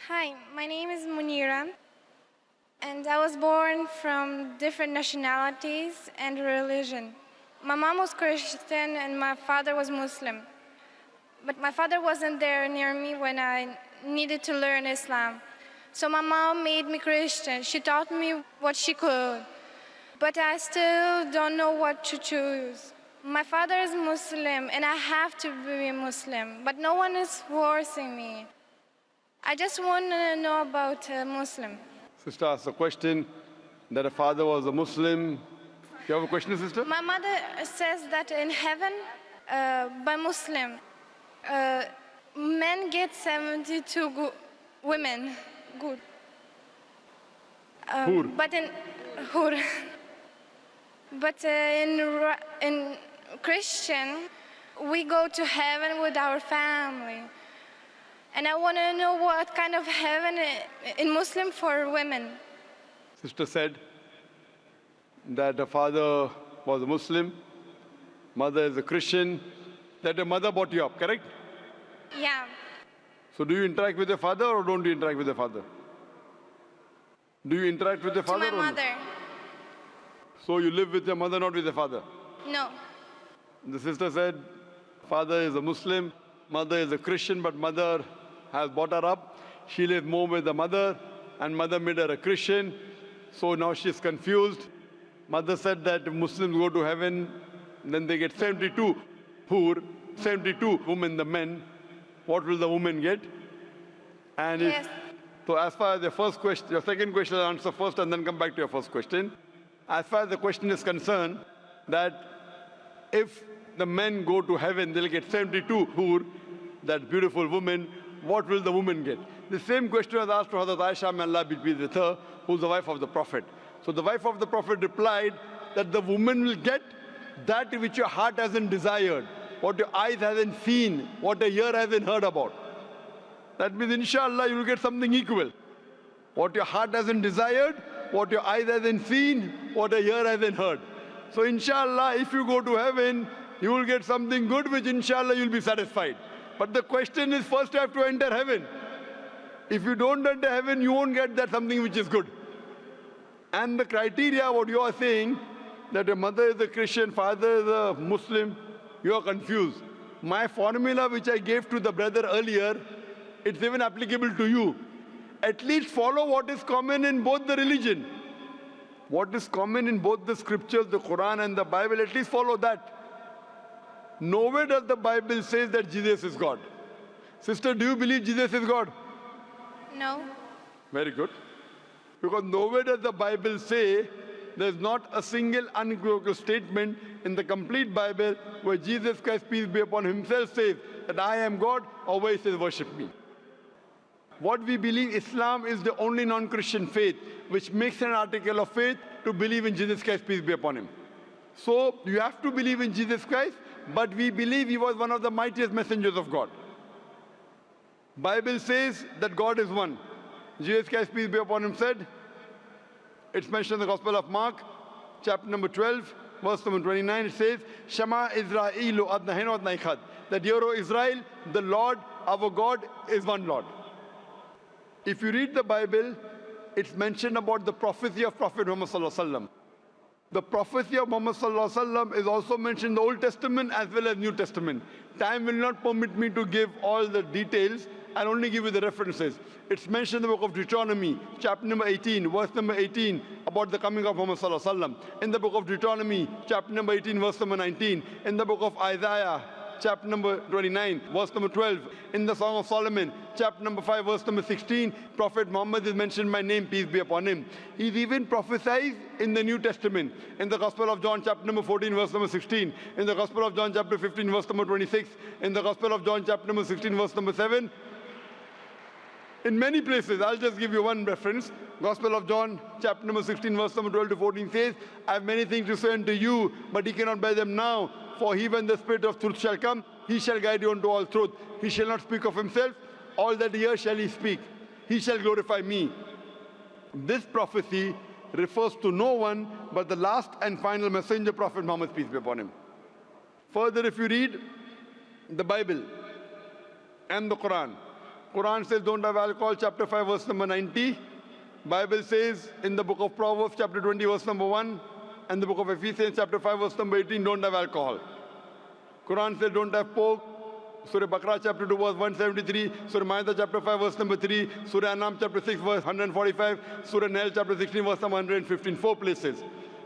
Hi, my name is Munira, and I was born from different nationalities and religion. My mom was Christian and my father was Muslim. But my father wasn't there near me when I needed to learn Islam. So my mom made me Christian. She taught me what she could. But I still don't know what to choose. My father is Muslim and I have to be a Muslim, but no one is forcing me. I just want to know about a Muslim. Sister asked a question that her father was a Muslim. You have a question, sister? My mother says that in heaven, by Muslim, men get 72 women. Good. Hur. But in Hur. But in Christian, we go to heaven with our family. And I want to know what kind of heaven in Muslim for women. Sister said that her father was a Muslim, mother is a Christian, that your mother brought you up, correct? Yeah. So do you interact with your father or don't you interact with your father? Do you interact with your To father my or no? mother. So you live with your mother, not with your father? No. The sister said, father is a Muslim, mother is a Christian, but mother has brought her up. She lives more with the mother, and mother made her a Christian. So now she's confused. Mother said that if Muslims go to heaven, then they get 72 Hur, 72 women, the men. What will the women get? And Yes. so as far as your first question, your second question, I'll answer first and then come back to your first question. As far as the question is concerned, that if the men go to heaven, they'll get 72 Hur, that beautiful woman. What will the woman get? The same question was asked to Hazrat Aisha, may Allah be pleased with her, who's the wife of the Prophet. So the wife of the Prophet replied that the woman will get that which your heart hasn't desired, what your eyes hasn't seen, what your ear hasn't heard about. That means, inshallah, you will get something equal. What your heart hasn't desired, what your eyes hasn't seen, what your ear hasn't heard. So inshallah, if you go to heaven, you will get something good, which inshallah you'll be satisfied. But the question is, first you have to enter heaven. If you don't enter heaven, you won't get that something which is good. And the criteria, what you are saying, that your mother is a Christian, father is a Muslim, you are confused. My formula which I gave to the brother earlier, it's even applicable to you. At least follow what is common in both the religion. What is common in both the scriptures, the Quran and the Bible, at least follow that. Nowhere does the Bible say that Jesus is God. Sister, do you believe Jesus is God? No. Very good. Because nowhere does the Bible say, there's not a single unequivocal statement in the complete Bible where Jesus Christ, peace be upon him, himself says that I am God, or where he says worship me. What we believe, Islam is the only non-Christian faith which makes an article of faith to believe in Jesus Christ, peace be upon him. So you have to believe in Jesus Christ, but we believe he was one of the mightiest messengers of God. Bible says that God is one. Jesus Christ, peace be upon him, said, it's mentioned in the Gospel of Mark, chapter number 12, verse number 29, it says, Shema Israelu adnahen adna echad. That, hear, O Israel, the Lord, our God, is one Lord. If you read the Bible, it's mentioned about the prophecy of Prophet Muhammad sallallahu alaihi wasallam. The prophecy of Muhammad sallallahu alaihi wasallam is also mentioned in the Old Testament as well as New Testament. Time will not permit me to give all the details. I'll only give you the references. It's mentioned in the book of Deuteronomy, chapter number 18, verse number 18, about the coming of Muhammad sallallahu alaihi wasallam. In the book of Deuteronomy, chapter number 18, verse number 19. In the book of Isaiah, chapter number 29, verse number 12. In the Song of Solomon, chapter number 5, verse number 16, Prophet Muhammad is mentioned by name, peace be upon him. He's even prophesied in the New Testament. In the Gospel of John, chapter number 14, verse number 16. In the Gospel of John, chapter 15, verse number 26. In the Gospel of John, chapter number 16, verse number 7. In many places, I'll just give you one reference. Gospel of John, chapter number 16, verse number 12 to 14 says, I have many things to say unto you, but ye cannot bear them now. For he, when the Spirit of truth shall come, he shall guide you unto all truth. He shall not speak of himself. All that he hears shall he speak. He shall glorify me. This prophecy refers to no one but the last and final messenger, Prophet Muhammad, peace be upon him. Further, if you read the Bible and the Quran, Quran says don't have alcohol, chapter 5, verse number 90. Bible says in the book of Proverbs, chapter 20, verse number 1, and the book of Ephesians, chapter 5, verse number 18, don't have alcohol. Quran says don't have pork. Surah Baqarah, chapter 2, verse 173. Surah Ma'idah, chapter 5, verse number 3. Surah Anam, chapter 6, verse 145. Surah Nahl, chapter 16, verse number 115. 4 places.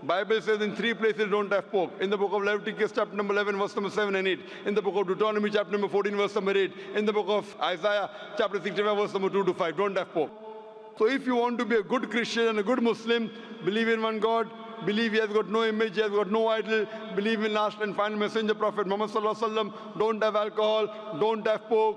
Bible says in 3 places don't have pork. In the book of Leviticus, chapter number 11, verse number 7 and 8. In the book of Deuteronomy, chapter number 14, verse number 8. In the book of Isaiah, chapter 65, verse number 2 to 5. Don't have pork. So if you want to be a good Christian and a good Muslim, believe in one God, believe he has got no image, he has got no idol, believe in last and final messenger Prophet Muhammad sallallahu alaihi wasallam, don't have alcohol, don't have pork,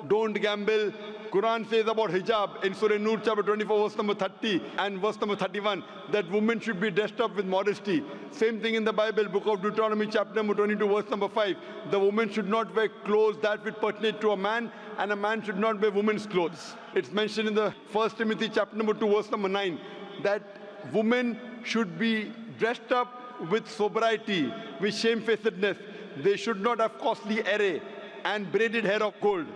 don't gamble. Quran says about hijab in Surah Nur chapter 24 verse number 30 and verse number 31 that women should be dressed up with modesty. Same thing in the Bible, book of Deuteronomy chapter number 22 verse number 5. The woman should not wear clothes that which pertain to a man, and a man should not wear women's clothes. It's mentioned in the 1 Timothy chapter number 2 verse number 9 that women should be dressed up with sobriety, with shamefacedness. They should not have costly array and braided hair of gold.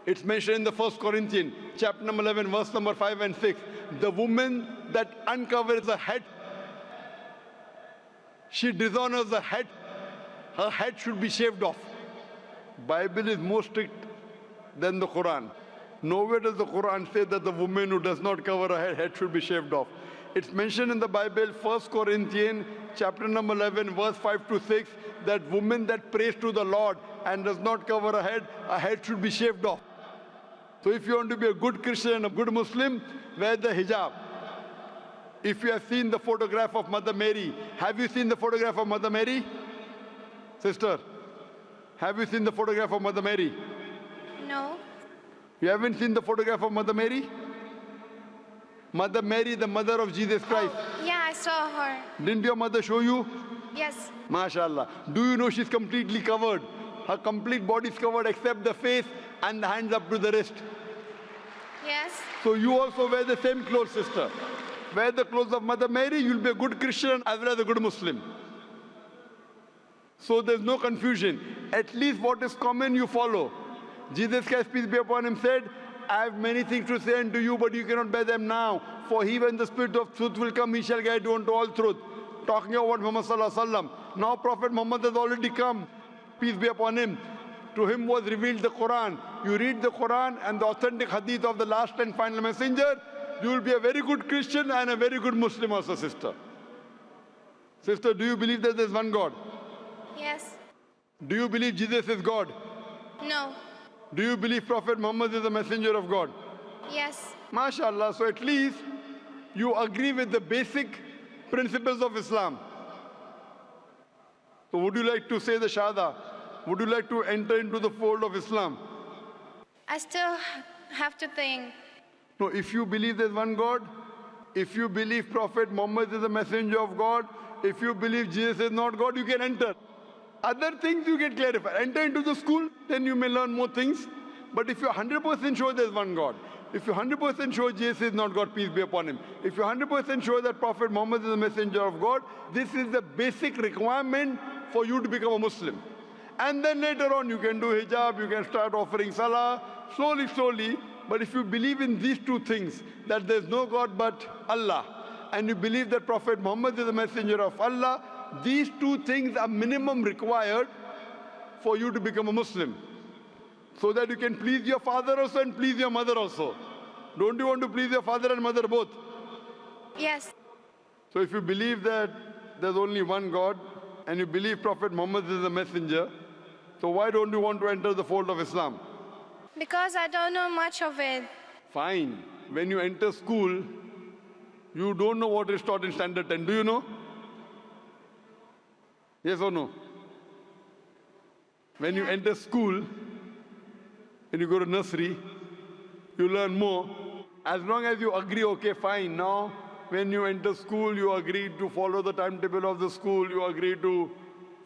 It's mentioned in the 1 Corinthians, chapter number 11, verse number 5 and 6. The woman that uncovers the head, she dishonors the head, her head should be shaved off. Bible is more strict than the Quran. Nowhere does the Quran say that the woman who does not cover her head should be shaved off. It's mentioned in the Bible, 1 Corinthians, chapter number 11, verse 5 to 6, that woman that prays to the Lord and does not cover her head should be shaved off. So if you want to be a good Christian and a good Muslim, wear the hijab. If you have seen the photograph of Mother Mary, have you seen the photograph of Mother Mary? Sister, have you seen the photograph of Mother Mary? No. You haven't seen the photograph of Mother Mary? Mother Mary, the mother of Jesus Christ. Oh, yeah, I saw her. Didn't your mother show you? Yes. MashaAllah. Do you know she's completely covered? Her complete body is covered except the face and the hands up to the wrist. Yes. So you also wear the same clothes, sister. Wear the clothes of Mother Mary, you'll be a good Christian as well as a good Muslim. So there's no confusion. At least what is common you follow. Jesus Christ, peace be upon him, said, I have many things to say unto you, but you cannot bear them now. For he, when the Spirit of truth will come, he shall guide you unto all truth. Talking about Muhammad sallallahu alaihi wasallam. Now Prophet Muhammad has already come, peace be upon him. To him was revealed the Quran. You read the Quran and the authentic hadith of the last and final messenger, you will be a very good Christian and a very good Muslim also, sister. Sister, do you believe that there is one God? Yes. Do you believe Jesus is God? No. Do you believe Prophet Muhammad is a messenger of God? Yes. MashaAllah, so at least you agree with the basic principles of Islam. So would you like to say the Shahada? Would you like to enter into the fold of Islam? I still have to think. No, if you believe there's one God, if you believe Prophet Muhammad is a messenger of God, if you believe Jesus is not God, you can enter. Other things you can clarify. Enter into the school, then you may learn more things. But if you're 100% sure there's one God, if you're 100% sure Jesus is not God, peace be upon him, if you're 100% sure that Prophet Muhammad is a messenger of God, this is the basic requirement for you to become a Muslim. And then later on you can do hijab, you can start offering salah, slowly, slowly. But if you believe in these two things, that there's no God but Allah, and you believe that Prophet Muhammad is a messenger of Allah, these two things are minimum required for you to become a Muslim. So that you can please your father also and please your mother also. Don't you want to please your father and mother both? Yes. So if you believe that there's only one God, and you believe Prophet Muhammad is a messenger, so why don't you want to enter the fold of Islam? Because I don't know much of it. Fine. When you enter school, you don't know what is taught in Standard 10. Do you know? Yes or no? When you enter school, when you go to nursery, you learn more. As long as you agree, okay, fine. Now, when you enter school, you agree to follow the timetable of the school, you agree to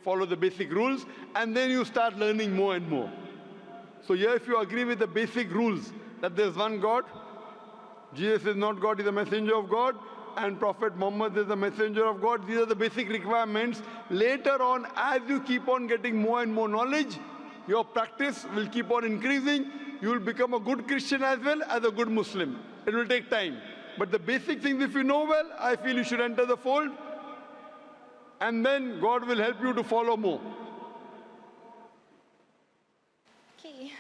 follow the basic rules, and then you start learning more and more. So here, if you agree with the basic rules, that there's one God, Jesus is not God, he's a messenger of God, and Prophet Muhammad is the messenger of God, these are the basic requirements. Later on, as you keep on getting more and more knowledge, your practice will keep on increasing. you will become a good Christian as well as a good Muslim. It will take time. But the basic things, if you know well, I feel you should enter the fold. And then God will help you to follow more. Okay.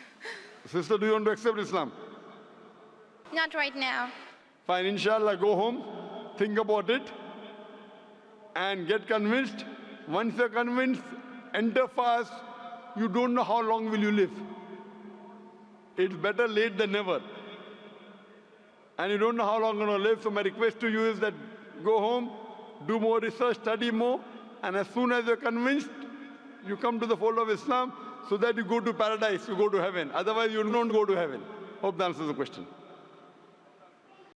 Sister, do you want to accept Islam? Not right now. Fine, inshallah, go home, think about it, and get convinced. Once you're convinced, enter fast. You don't know how long will you live. It's better late than never. And you don't know how long you're going to live. So my request to you is that go home, do more research, study more, and as soon as you're convinced, you come to the fold of Islam so that you go to paradise, you go to heaven. Otherwise, you don't go to heaven. Hope that answers the question.